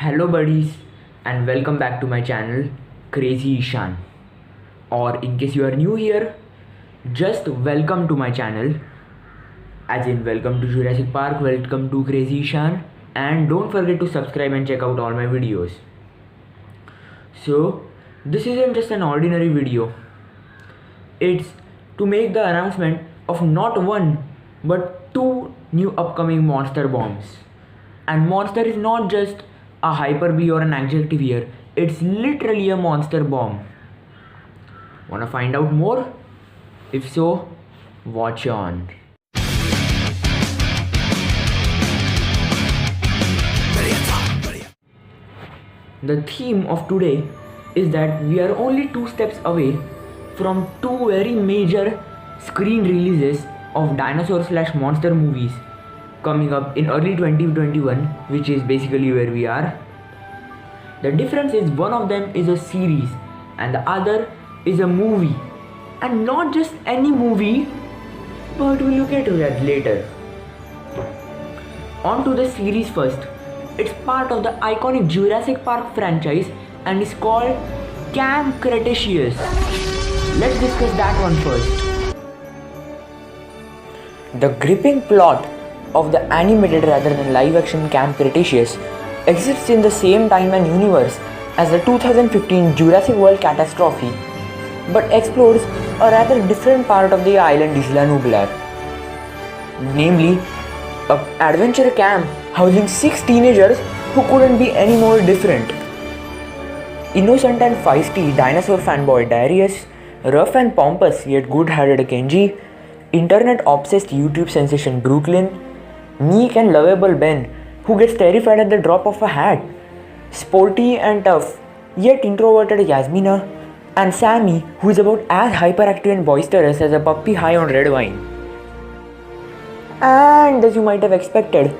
Hello buddies and welcome back to my channel Crazy Ishan. Or in case you are new here, just welcome to my channel. As in welcome to Jurassic Park, welcome to Crazy Ishan, and don't forget to subscribe and check out all my videos. So this isn't just an ordinary video. It's to make the announcement of not one but two new upcoming monster bombs. And monster is not just a hyperbole or an adjective here, it's literally a monster bomb. Wanna find out more? If so, watch on. The theme of today is that we are only two steps away from two very major screen releases of dinosaur slash monster movies coming up in early 2021, which is basically where we are. The difference is one of them is a series and the other is a movie, and not just any movie, but we'll look at that later. On to the series first. It's part of the iconic Jurassic Park franchise and is called Camp Cretaceous. Let's discuss that one first. The gripping plot of the animated rather than live action Camp Cretaceous exists in the same time and universe as the 2015 Jurassic World catastrophe, but explores a rather different part of the island Isla Nublar. Namely, an adventure camp housing 6 teenagers who couldn't be any more different. Innocent and feisty dinosaur fanboy Darius, rough and pompous yet good-hearted Kenji, internet-obsessed YouTube sensation Brooklyn, meek and lovable Ben, who gets terrified at the drop of a hat, sporty and tough yet introverted Yasmina, and Sammy, who is about as hyperactive and boisterous as a puppy high on red wine. And as you might have expected,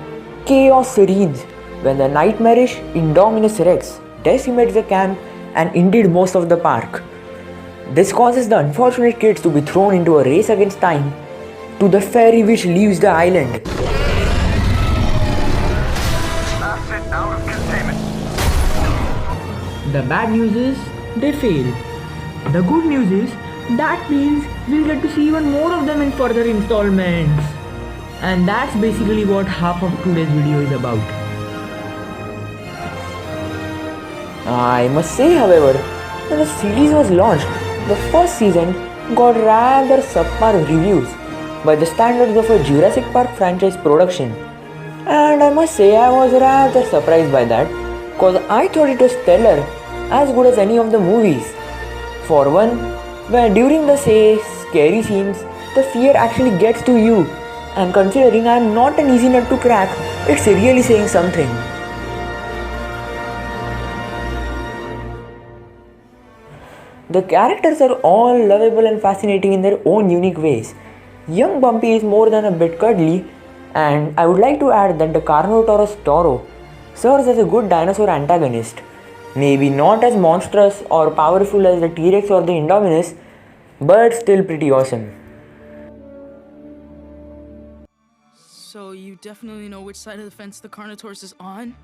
chaos reigns when the nightmarish Indominus Rex decimates the camp and indeed most of the park. This causes the unfortunate kids to be thrown into a race against time to the ferry which leaves the island. Asset out of containment. The bad news is they fail. The good news is that means we'll get to see even more of them in further installments. And that's basically what half of today's video is about. I must say, however, when the series was launched, the first season got rather subpar reviews by the standards of a Jurassic Park franchise production. And I must say I was rather surprised by that, cause I thought it was stellar, as good as any of the movies. For one, when during the scary scenes, the fear actually gets to you, and considering I am not an easy nut to crack, it's really saying something. The characters are all lovable and fascinating in their own unique ways. Young Bumpy is more than a bit cuddly, and I would like to add that the Carnotaurus Toro serves as a good dinosaur antagonist. Maybe not as monstrous or powerful as the T-Rex or the Indominus, but still pretty awesome. So you definitely know which side of the fence the Carnotaurus is on?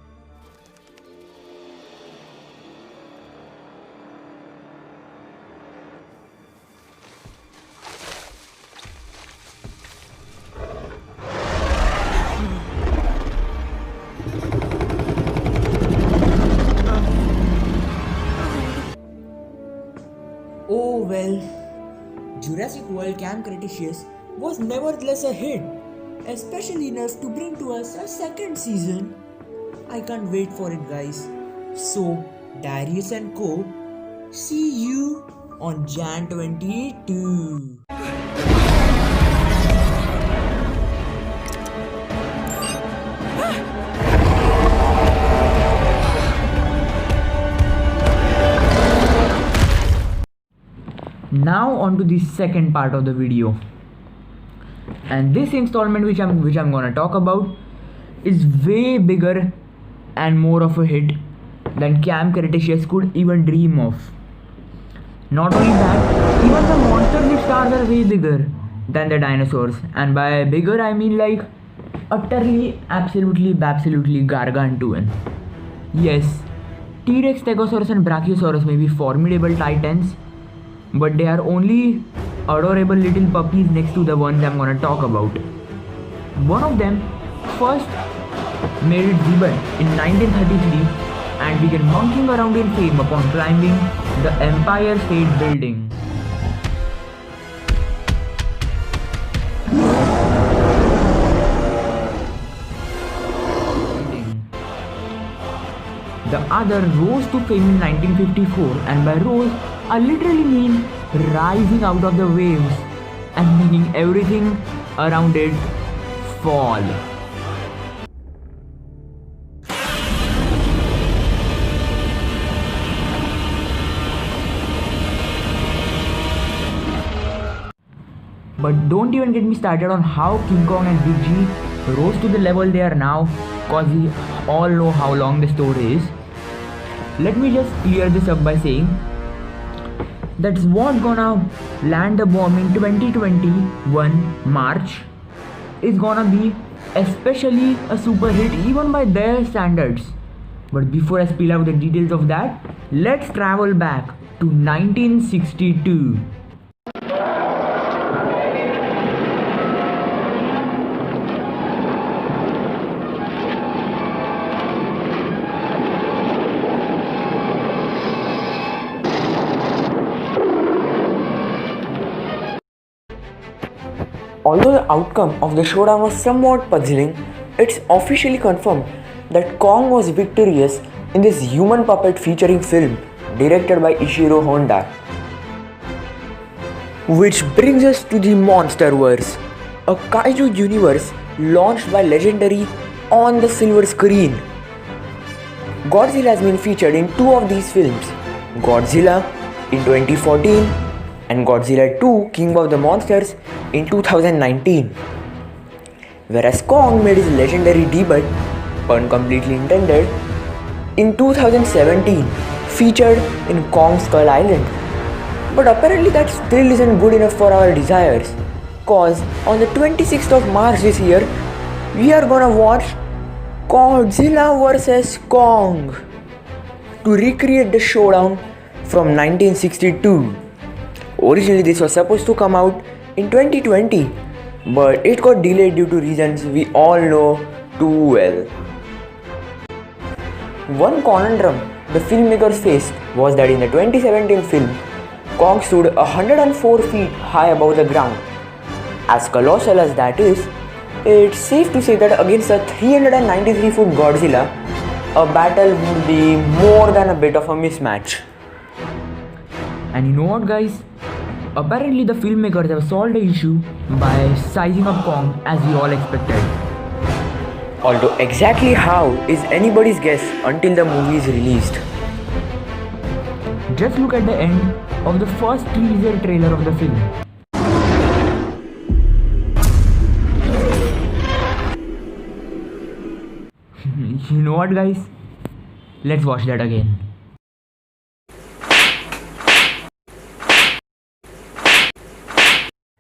Oh well, Jurassic World Camp Cretaceous was nevertheless a hit, especially enough to bring to us a second season. I can't wait for it, guys. So, Darius and Co. see you on Jan 22. Now on to the second part of the video, and this installment which I'm gonna talk about is way bigger and more of a hit than Camp Cretaceous could even dream of. Not only that, even the monsters it stars are way bigger than the dinosaurs, and by bigger I mean like utterly, absolutely gargantuan. Yes, T-Rex, Stegosaurus and Brachiosaurus may be formidable titans, but they are only adorable little puppies next to the ones I'm gonna talk about. One of them first made its debut in 1933 and began monkeying around in fame upon climbing the Empire State Building. The other rose to fame in 1954, and by rose I literally mean rising out of the waves and making everything around it fall. But don't even get me started on how King Kong and Big G rose to the level they are now, cause we all know how long the story is. Let me just clear this up by saying that's what gonna land the bomb in 2021 March is gonna be especially a super hit even by their standards. But before I spill out the details of that, let's travel back to 1962. Although the outcome of the showdown was somewhat puzzling, it's officially confirmed that Kong was victorious in this human puppet featuring film directed by Ishiro Honda. Which brings us to the Monsterverse, a kaiju universe launched by Legendary on the silver screen. Godzilla has been featured in two of these films, Godzilla in 2014 and Godzilla 2 King of the Monsters in 2019. Whereas Kong made his legendary debut, pun completely intended, in 2017, featured in Kong Skull Island. But apparently that still isn't good enough for our desires, cause on the 26th of March this year, we are gonna watch Godzilla vs Kong to recreate the showdown from 1962. Originally this was supposed to come out in 2020, but it got delayed due to reasons we all know too well. One conundrum the filmmakers faced was that in the 2017 film, Kong stood 104 feet high above the ground. As colossal as that is, it's safe to say that against a 393-foot Godzilla, a battle would be more than a bit of a mismatch. And you know what, guys? Apparently the filmmakers have solved the issue by sizing up Kong as we all expected. Although exactly how is anybody's guess until the movie is released. Just look at the end of the first teaser trailer of the film. You know what, guys? Let's watch that again.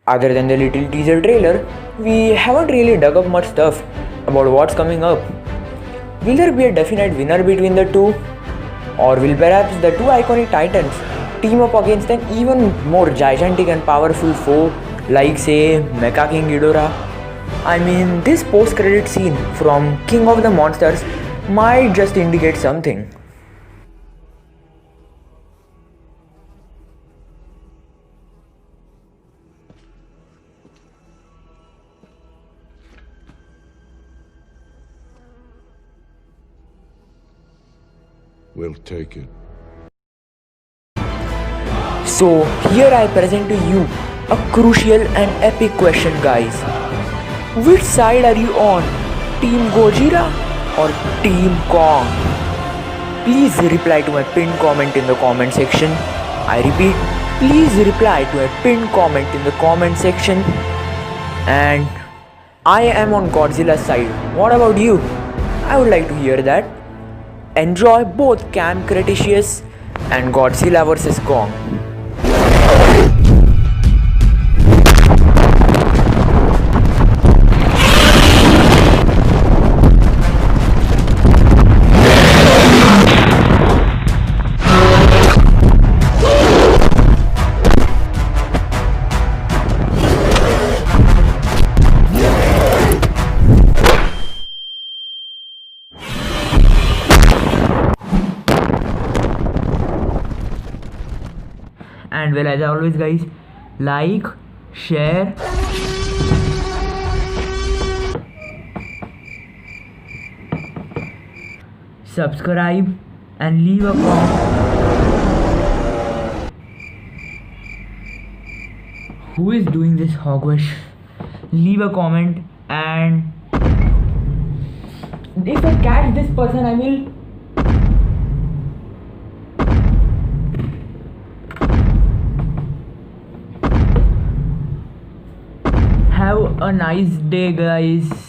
Other than the little teaser trailer, we haven't really dug up much stuff about what's coming up. Will there be a definite winner between the two? Or will perhaps the two iconic titans team up against an even more gigantic and powerful foe like say Mecha King Ghidorah? I mean, this post-credit scene from King of the Monsters might just indicate something. We'll take it. So here I present to you a crucial and epic question, guys. Which side are you on? Team Gojira or Team Kong? Please reply to my pinned comment in the comment section. I repeat, please reply to my pinned comment in the comment section. And I am on Godzilla's side. What about you? I would like to hear that. Enjoy both Camp Cretaceous and Godzilla vs Kong. And well, as always, guys, like, share, subscribe, and leave a comment. Who is doing this hogwash? Leave a comment, and if I catch this person, I will have a nice day, guys.